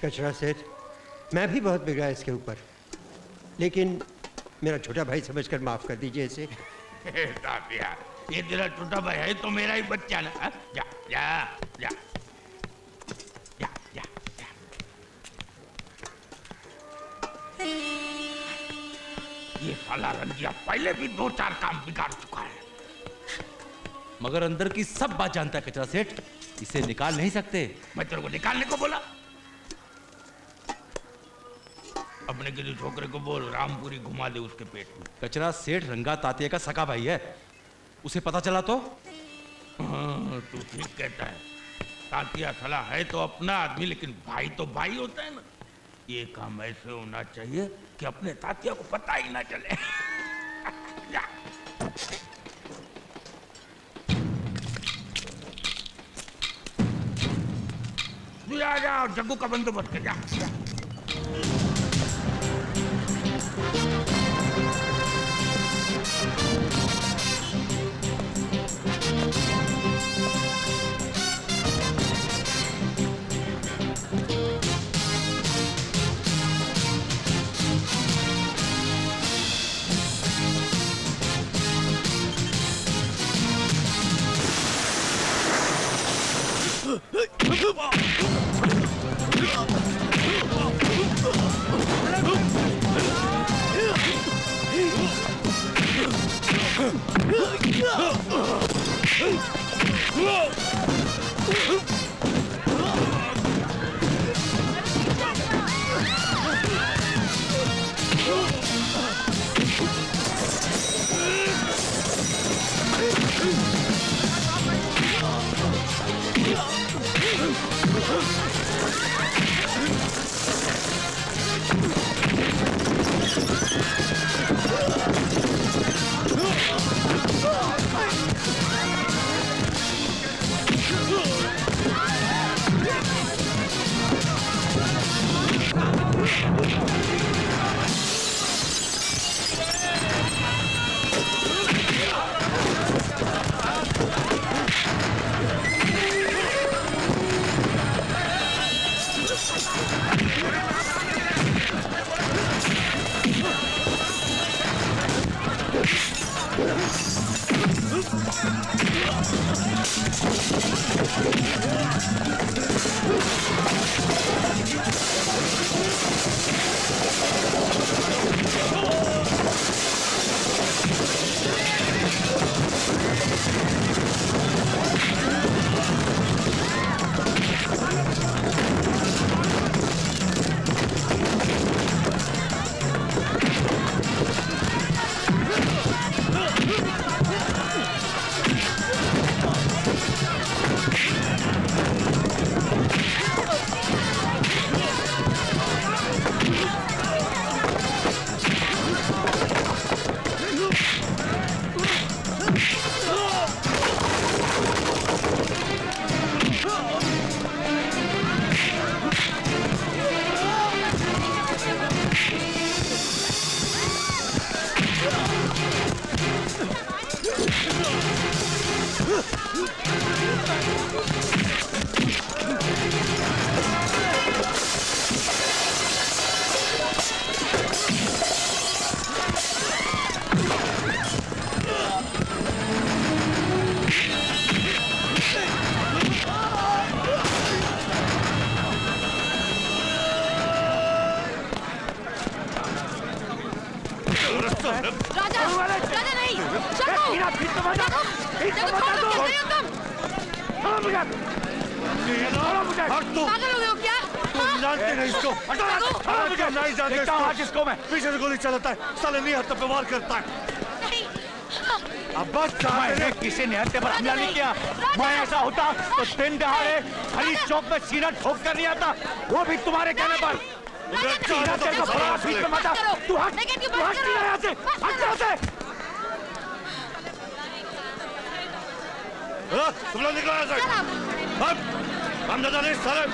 कचरा सेठ, मैं भी बहुत बिगड़ा इसके ऊपर, लेकिन मेरा छोटा भाई समझकर माफ कर दीजिए इसे। तात्या, ये तेरा छोटा भाई है तो मेरा ही बच्चा ना। जा जा जा जा जा जा। ये साला रंजिया पहले भी 2-4 काम बिगाड़ चुका है। मगर अंदर की सब बात जानता है कचरा सेठ, इसे निकाल नहीं सकते। मैं तेरे को निकालने को बोला? अपने किसी छोकरे को बोल रामपुरी घुमा दे उसके पेट में। कचरा सेठ रंगा तातिया का सगा भाई है, उसे पता चला तो? हाँ, तू ठीक कहता है। तातिया साला है तो अपना आदमी, लेकिन भाई तो भाई होता है ना। ये काम ऐसे होना चाहिए कि अपने तातिया को पता ही ना चले। जा। तू आ जा और जग्गू का बंदोबस्त कर जा। पीछे से गोली चलाता है, साले नहीं हत्या पे वार करता है। अब बस किसी ने हत्या पर हमला नहीं किया। मैं ऐसा होता तो दिन दहाड़े खरीद चौक में सीना ठोक कर नहीं आता, वो भी तुम्हारे कहने पर। तू हट यहाँ से, हट यहाँ से। तुम लोग निकलो यहाँ से। हम दादा नहीं साले।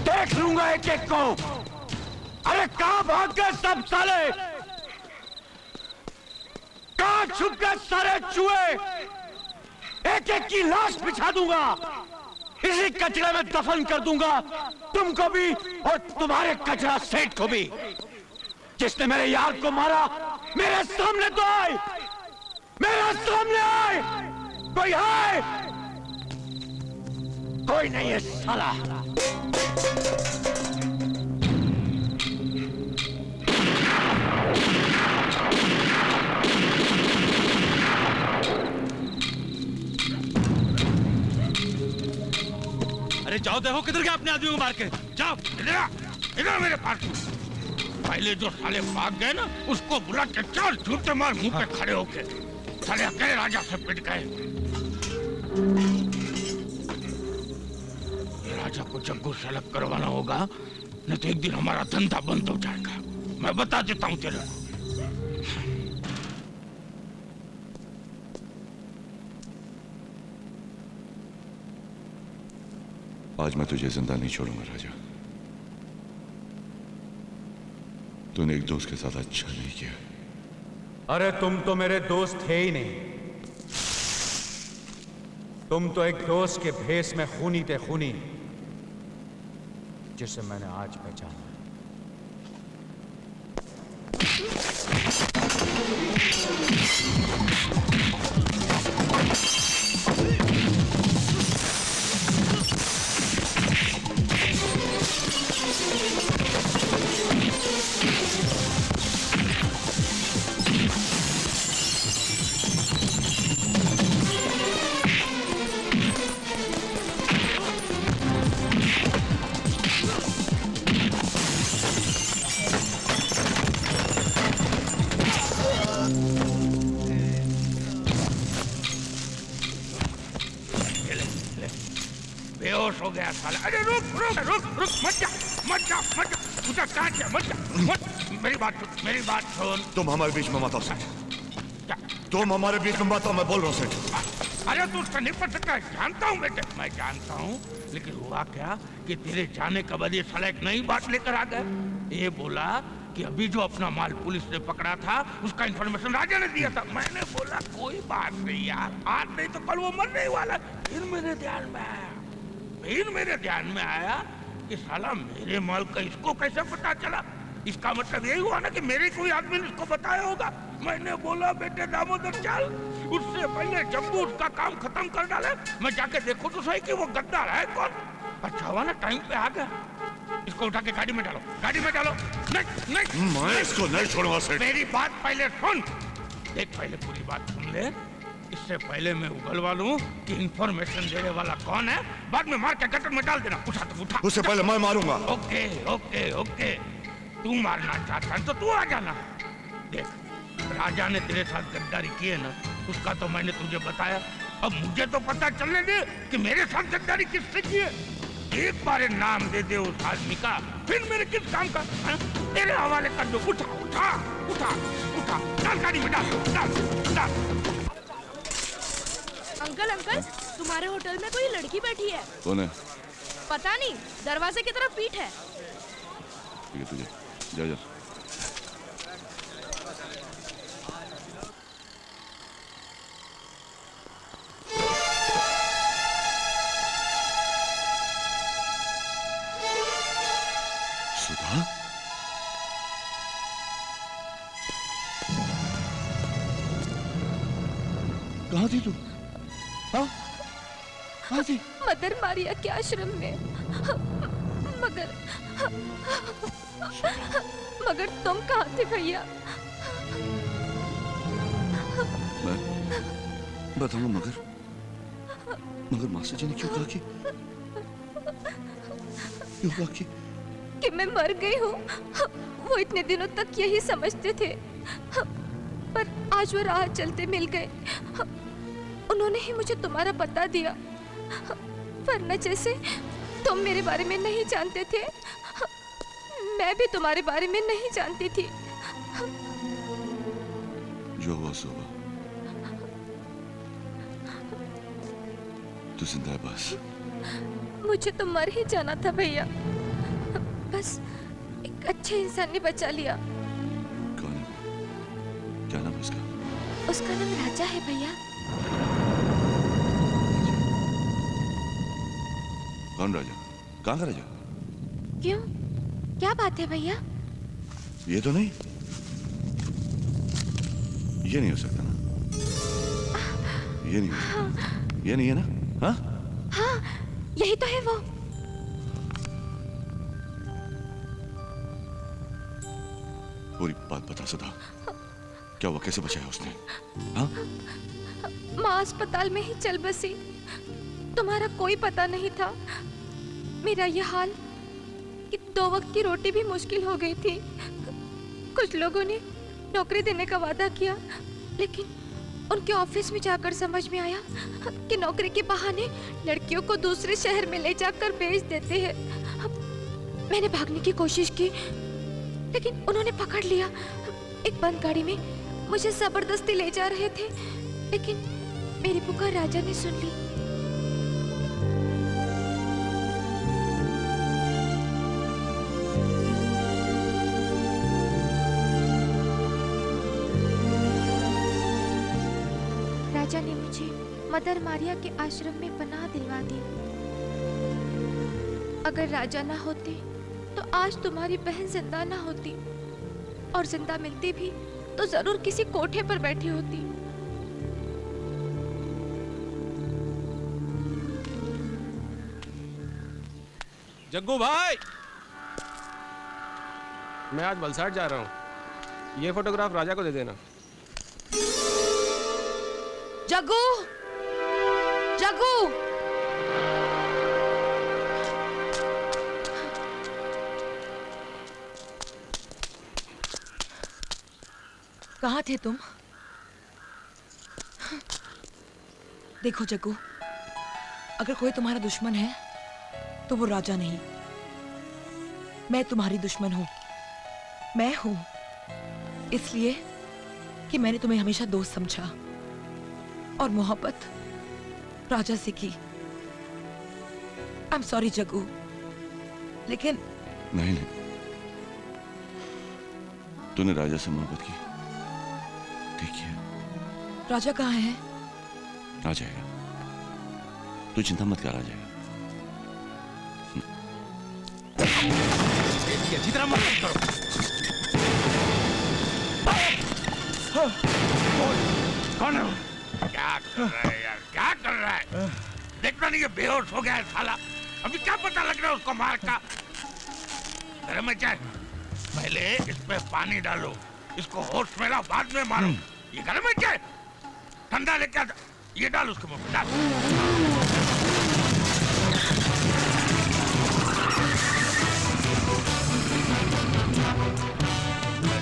देख लूंगा एक एक को। अरे कहां भाग गए सब साले? कहां छुप गए सारे चूहे? एक एक की लाश बिछा दूंगा, इसी कचरे में दफन कर दूंगा, तुमको भी और तुम्हारे कचरा सेठ को भी। जिसने मेरे यार को मारा मेरे सामने तो आए, मेरे सामने आए। कोई है? कोई नहीं है साला। अरे जाओ, देखो किधर गए अपने आदमियों को मार के। जाओ इधर मेरे पास। पहले जो साले भाग गए ना, उसको बुला के 4 जूते मार मुंह पे खड़े होके। साले अकेले राजा से पिट गए। राजा को जग्गू से अलग करवाना होगा, नहीं तो एक दिन हमारा धंधा बंद हो जाएगा। मैं बता देता हूँ तेरे को। आज मैं तुझे जिंदा नहीं छोड़ूंगा राजा। तूने एक दोस्त के साथ अच्छा नहीं किया। अरे तुम तो मेरे दोस्त थे ही नहीं। तुम तो एक दोस्त के भेष में खूनी थे, खूनी, जिसे मैंने आज पहचाना। बेहोश हो गया साला। अरे रुक रुक रुक रुक, मत जा मत जा मत जा, उधर कहाँ जा, मत जा मत। मेरी बात सुन, मेरी बात सुन। तुम हमारे बीच में मत आओ सेठ। तुम हमारे बीच में मत आओ, मैं बोल रहा हूँ सेठ। अरे तू उससे नहीं पड़ सकता। जानता हूँ बेटे, मैं जानता हूँ, लेकिन हुआ क्या कि तेरे जाने के बाद ये साला एक नई बात लेकर आ गया। ये बोला कि अभी जो अपना माल पुलिस ने पकड़ा था, उसका इंफॉर्मेशन राजा ने दिया था। मैंने बोला कोई बात नहीं यार, आज नहीं तो कल वो मरने वाला। फिर मेरे ध्यान में आया कि साला मेरे माल का इसको कैसे पता चला। इसका मतलब यही हुआ ना कि मेरे कोई आदमी ने इसको बताया होगा। मैंने बोला बेटे दामोदर चल, उससे पहले जग्गू उसका काम खत्म कर डाले। मैं जाके देखो तो सही कि वो गद्दार है कौन। अच्छा हुआ ना टाइम पे आ गया। इसको उठा के गाड़ी में डालो, गाड़ी में डालो। नहीं नहीं, मैं इसको नहीं छोड़ूंगा सेठ। मेरी बात पहले सुन। देख, पहले पूरी बात सुन ले। इससे पहले मैं उगलवा लूं कि इंफॉर्मेशन देने वाला कौन है, बाद में मार के गटर में डाल देना। उठा तो उठा। उससे पहले मैं मारूंगा। ओके ओके ओके, तू मारना चाहता है तो तू आ जाना। देख, राजा ने तेरे साथ गद्दारी की है ना, उसका तो मैंने तुझे बताया। अब मुझे तो पता चलने दे कि मेरे साथ गद्दारी किससे की है। एक बार नाम दे दे उस आदमी का, फिर मेरे किस काम का है? तेरे हवाले कर दो। उठा उठा उठा उठा, डाल गाड़ी में डाल डाल। अंकल अंकल, तुम्हारे होटल में कोई लड़की बैठी है। कौन है? पता नहीं, दरवाजे की तरफ पीठ है। ठीक है, तुझे जा जा। सुधा, कहाँ थी तू? हाँ, कहाँ थी? मदर मारिया के आश्रम में। मगर तुम कहाँ थे भैया? मैं बताऊंगा, मगर मास्टर जी ने क्यों कहा कि मैं मर गई हूँ? वो इतने दिनों तक यही समझते थे, पर आज वो राह चलते मिल गए। उन्होंने ही मुझे तुम्हारा पता दिया, वरना जैसे तुम मेरे बारे में नहीं जानते थे, मैं भी तुम्हारे बारे में नहीं जानती थी। जो हुआ सो हुआ। तू जिंदा है बस। मुझे तो मर ही जाना था भैया, बस एक अच्छे इंसान ने बचा लिया। कौन है? क्या नाम है उसका? उसका नाम राजा है भैया। कौन राजा? कहाँ का राजा? क्यों, क्या बात है भैया? ये तो नहीं, ये नहीं हो सकता ना, ये नहीं हो सकता, ये नहीं है ना? हाँ हाँ, यही तो है वो। पूरी बात बता सुधा, क्या हुआ, कैसे बचाया उसने? हाँ? माँ अस्पताल में ही चल बसी, तुम्हारा कोई पता नहीं था। मेरा ये हाल कि 2 वक्त की रोटी भी मुश्किल हो गई थी। कुछ लोगों ने नौकरी देने का वादा किया, लेकिन उनके ऑफिस में जाकर समझ में आया कि नौकरी के बहाने लड़कियों को दूसरे शहर में ले जाकर बेच देते हैं। मैंने भागने की कोशिश की, लेकिन उन्होंने पकड़ लिया। एक बंद गाड़ी में मुझे जबरदस्ती ले जा रहे थे, लेकिन मेरी पुकार राजा ने सुन ली। राजा ने मुझे मदर मारिया के आश्रम में पनाह दिलवा दी। अगर राजा ना होते तो आज तुम्हारी बहन जिंदा ना होती, और जिंदा मिलती भी तो जरूर किसी कोठे पर बैठी होती। जग्गू भाई, मैं आज वलसाड जा रहा हूँ, ये फोटोग्राफ राजा को दे देना। जग्गू, जग्गू, कहाँ थे तुम? देखो जग्गू, अगर कोई तुम्हारा दुश्मन है तो वो राजा नहीं, मैं तुम्हारी दुश्मन हूं। मैं हूं इसलिए कि मैंने तुम्हें हमेशा दोस्त समझा और मोहब्बत राजा से की। आई एम सॉरी जग्गू, लेकिन नहीं, तूने राजा से मोहब्बत की, ठीक है। राजा कहाँ है? आ जाएगा, तू चिंता मत कर, आ जाएगा। अच्छी तरह मत करो। कौन है? क्या कर रहा है यार, क्या कर रहा है? देखना नहीं, ये बेहोश हो गया है साला। अभी क्या पता लग रहा है उसको मार का। गरम है चाय, पहले इसमें पानी डालो, इसको होश में लाओ, बाद में मारो। ये गरम है चाय, ठंडा लेके आ, ये डाल उसके मुंह में, डाल।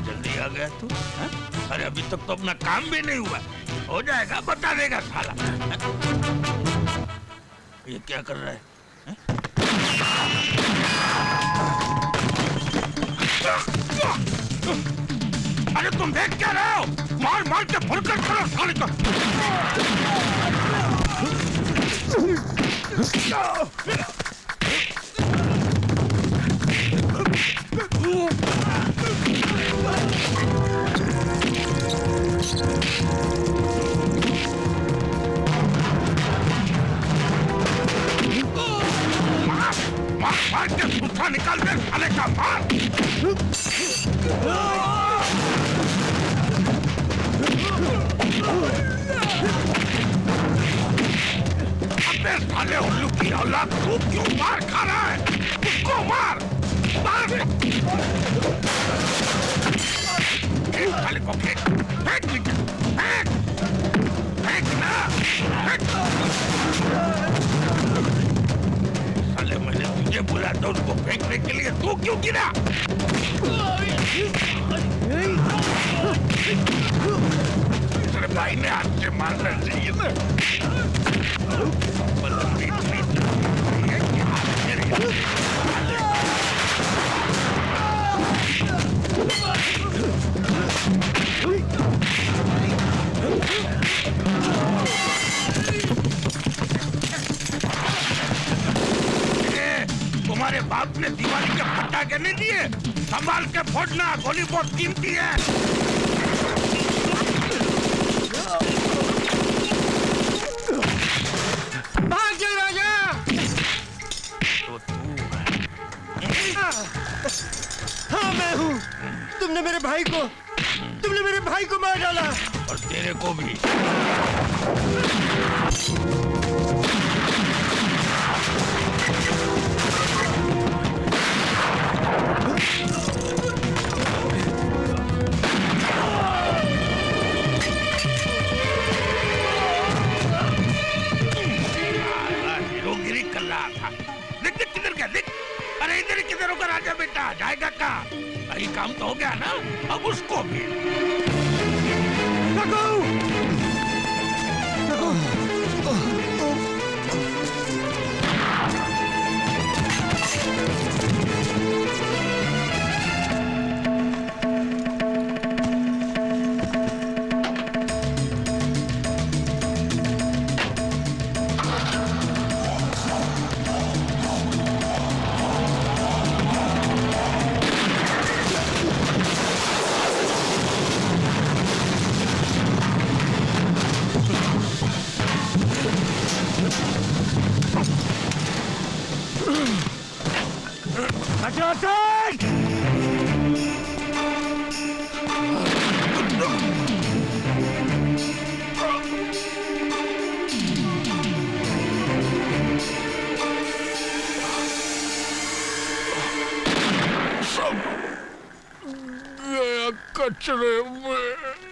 जल्दी आ गया तू, हाँ? अरे अभी तक तो अपना काम भी नहीं हुआ, हो जाएगा, बता देगा साला। ये क्या कर रहा है? अरे तुम देख क्या रहे हो? मार मार के फुलकर करो साले को। मार मार के सूखा निकाल दे साले का, मार। अबे साले उल्लू की औलाद, तू क्यों मार खा रहा है? उसको मार, मार। एक साले को फेंक, फेंक नीचे, फेंक, फेंक ना, फेंक। साले मैंने तुझे बुलाया था उसको फेंकने के लिए, तू क्यों गिरा? तेरे भाई ने हाथ से मारना चाहिए ना। तुम्हारे बाप ने दिवाली के पटाखे नहीं दिए, संभाल के फोड़ना, गोली बहुत कीमती है। भाग जा राजा। तो तू हाँ मैं हूँ। तुमने मेरे भाई को मार डाला। और तेरे को भी। हीरोगिरी कर रहा था। देख देख किधर गया, देख। अरे इधर ही किधर होगा राजा बेटा, जाएगा कहाँ? यही काम तो हो गया ना, अब उसको भी। कचरे में